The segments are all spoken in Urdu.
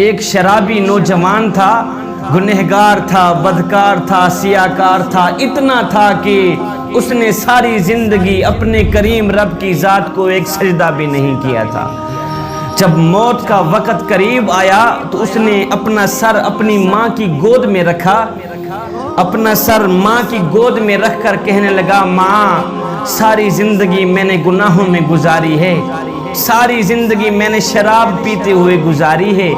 ایک شرابی نوجوان تھا، گنہگار تھا، بدکار تھا، سیاکار تھا، اتنا تھا کہ اس نے ساری زندگی اپنے کریم رب کی ذات کو ایک سجدہ بھی نہیں کیا تھا۔ جب موت کا وقت قریب آیا تو اس نے اپنا سر اپنی ماں کی گود میں رکھا، اپنا سر ماں کی گود میں رکھ کر کہنے لگا، ماں ساری زندگی میں نے گناہوں میں گزاری ہے، ساری زندگی میں نے شراب پیتے ہوئے گزاری ہے،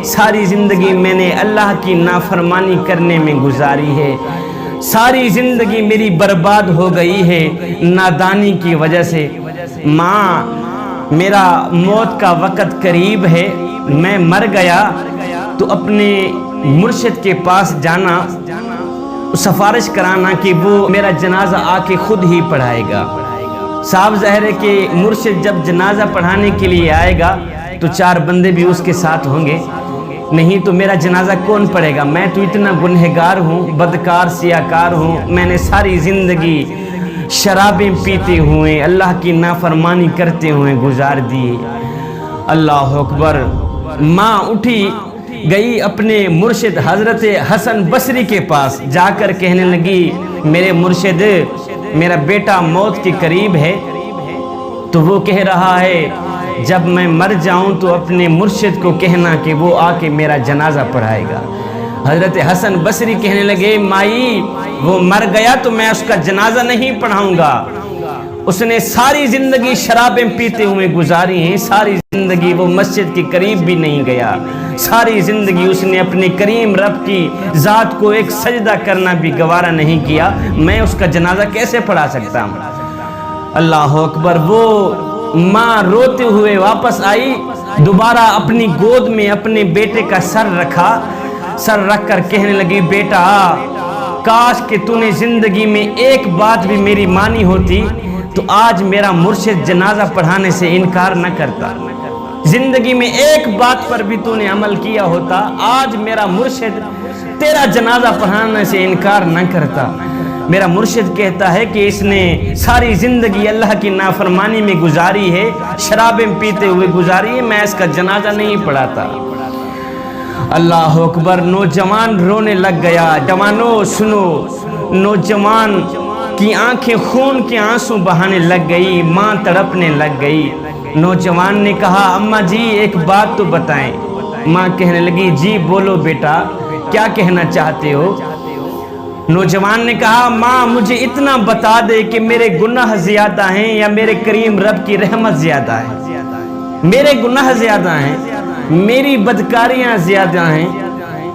ساری زندگی میں نے اللہ کی نافرمانی کرنے میں گزاری ہے، ساری زندگی میری برباد ہو گئی ہے نادانی کی وجہ سے۔ ماں میرا موت کا وقت قریب ہے، میں مر گیا تو اپنے مرشد کے پاس جانا، سفارش کرانا کہ وہ میرا جنازہ آ کے خود ہی پڑھائے گا۔ صاحب ظاہر ہے کہ مرشد جب جنازہ پڑھانے کے لیے آئے گا تو 4 بندے بھی اس کے ساتھ ہوں گے، نہیں تو میرا جنازہ کون پڑھے گا؟ میں تو اتنا گنہگار ہوں، بدکار سیاکار ہوں، میں نے ساری زندگی شرابیں پیتے ہوئے اللہ کی نافرمانی کرتے ہوئے گزار دی۔ اللہ اکبر۔ ماں اٹھی گئی اپنے مرشد حضرت حسن بصری کے پاس، جا کر کہنے لگی، میرے مرشد میرا بیٹا موت کے قریب ہے، تو وہ کہہ رہا ہے جب میں مر جاؤں تو اپنے مرشد کو کہنا کہ وہ آ کے میرا جنازہ پڑھائے گا۔ حضرت حسن بصری کہنے لگے، مائی وہ مر گیا تو میں اس کا جنازہ نہیں پڑھاؤں گا، اس نے ساری زندگی شرابیں پیتے ہوئے گزاری ہیں، ساری زندگی وہ مسجد کے قریب بھی نہیں گیا، ساری زندگی اس نے اپنے کریم رب کی ذات کو ایک سجدہ کرنا بھی گوارا نہیں کیا، میں اس کا جنازہ کیسے پڑھا سکتا ہوں؟ اللہ اکبر۔ وہ ماں روتے ہوئے واپس آئی، دوبارہ اپنی گود میں اپنے بیٹے کا سر رکھا، سر رکھ کر کہنے لگی، بیٹا کاش کہ تو نے زندگی میں ایک بات بھی میری مانی ہوتی تو آج میرا مرشد جنازہ پڑھانے سے انکار نہ کرتا، زندگی میں ایک بات پر بھی تو نے عمل کیا ہوتا، آج میرا مرشد تیرا جنازہ پڑھانے سے انکار نہ کرتا۔ میرا مرشد کہتا ہے کہ اس نے ساری زندگی اللہ کی نافرمانی میں گزاری ہے، شرابیں پیتے ہوئے گزاری ہے، میں اس کا جنازہ نہیں پڑھاتا۔ اللہ اکبر۔ نوجوان رونے لگ گیا۔ جوانوں سنو، نوجوان کی آنکھیں خون کے آنسو بہانے لگ گئی، ماں تڑپنے لگ گئی۔ نوجوان نے کہا، اماں جی ایک بات تو بتائیں۔ ماں کہنے لگی، جی بولو بیٹا، کیا کہنا چاہتے ہو؟ نوجوان نے کہا، ماں مجھے اتنا بتا دے کہ میرے گناہ زیادہ ہیں یا میرے کریم رب کی رحمت زیادہ ہے؟ میرے گناہ زیادہ ہیں، میری بدکاریاں زیادہ ہیں،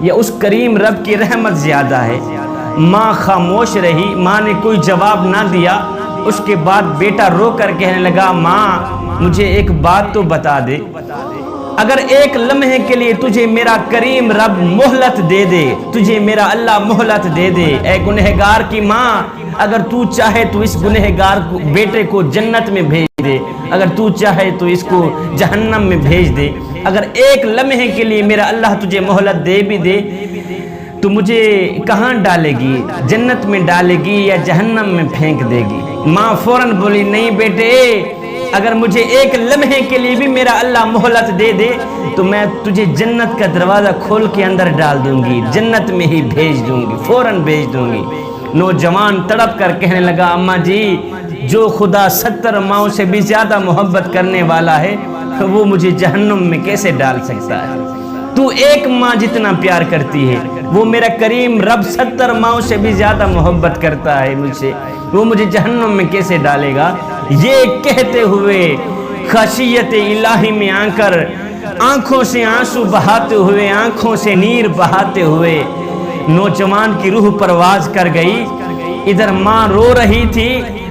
یا اس کریم رب کی رحمت زیادہ ہے؟ ماں خاموش رہی، ماں نے کوئی جواب نہ دیا۔ اس کے بعد بیٹا رو کر کہنے لگا، ماں مجھے ایک بات تو بتا دے، اگر ایک لمحے کے لیے تجھے میرا کریم رب مہلت دے دے، تجھے میرا اللہ مہلت دے دے، اے گنہگار کی ماں، اگر تو چاہے تو اس گنہگار بیٹے کو جنت میں بھیج دے، اگر تو چاہے تو اس کو جہنم میں بھیج دے، اگر ایک لمحے کے لیے میرا اللہ تجھے مہلت دے بھی دے تو مجھے کہاں ڈالے گی؟ جنت میں ڈالے گی یا جہنم میں پھینک دے گی؟ ماں فوراً بولی، نہیں بیٹے، اگر مجھے ایک لمحے کے لیے بھی میرا اللہ مہلت دے دے تو میں تجھے جنت کا دروازہ کھول کے اندر ڈال دوں گی، جنت میں ہی بھیج دوں گی، فوراً بھیج دوں گی۔ نوجوان تڑپ کر کہنے لگا، اماں جی جو خدا 70 ماؤں سے بھی زیادہ محبت کرنے والا ہے وہ مجھے جہنم میں کیسے ڈال سکتا ہے؟ تو ایک ماں جتنا پیار کرتی ہے، وہ میرا کریم رب 70 ماؤں سے بھی زیادہ محبت کرتا ہے مجھ سے، وہ مجھے جہنم میں کیسے ڈالے گا؟ یہ کہتے ہوئے خشیت الہی میں آ کر آنکھوں سے آنسو بہاتے ہوئے، آنکھوں سے نیر بہاتے ہوئے نوجوان کی روح پرواز کر گئی۔ ادھر ماں رو رہی تھی،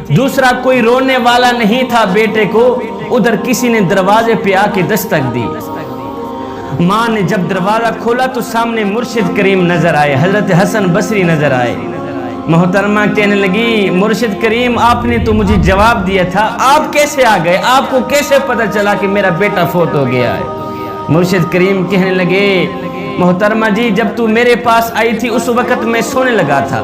دوسرا کوئی رونے والا نہیں تھا بیٹے کو، ادھر کسی نے دروازے پہ آ کے دستک دی۔ ماں نے جب دروازہ کھولا تو سامنے مرشد کریم نظر آئے، حضرت حسن بصری نظر آئے۔ محترمہ کہنے لگی، مرشد کریم آپ نے تو مجھے جواب دیا تھا، آپ کیسے آ گئے؟ آپ کو کیسے پتہ چلا کہ میرا بیٹا فوت ہو گیا ہے؟ مرشد کریم کہنے لگے، محترمہ جی جب تو میرے پاس آئی تھی اس وقت میں سونے لگا تھا،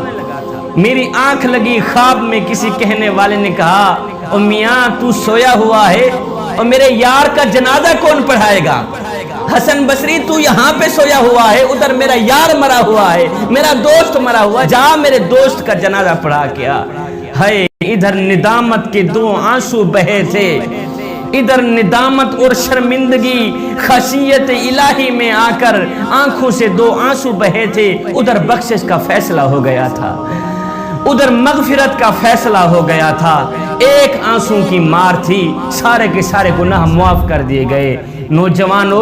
میری آنکھ لگی، خواب میں کسی کہنے والے نے کہا، میاں تو سویا ہوا ہے اور میرے یار کا جنازہ کون پڑھائے گا؟ حسن بصری تو یہاں پہ سویا ہوا ہے، ادھر میرا یار مرا ہوا ہے، میرا دوست مرا ہوا ہے، جا میرے دوست کا جنازہ پڑھا کیا۔ ہے ادھر ندامت کے 2 آنسو بہے تھے، ادھر ندامت اور شرمندگی خشیت الہی میں آ کر آنکھوں سے 2 آنسو بہے تھے، ادھر بخشش کا فیصلہ ہو گیا تھا، ادھر مغفرت کا فیصلہ ہو گیا تھا۔ ایک آنسو کی مار تھی، سارے کے سارے گناہ معاف کر دیے گئے۔ نوجوانو،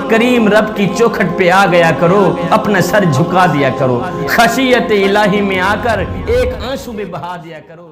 کریم رب کی چوکھٹ پہ آ گیا کرو، اپنا سر جھکا دیا کرو، خشیت الہی میں آ کر ایک آنسو بھی بہا دیا کرو۔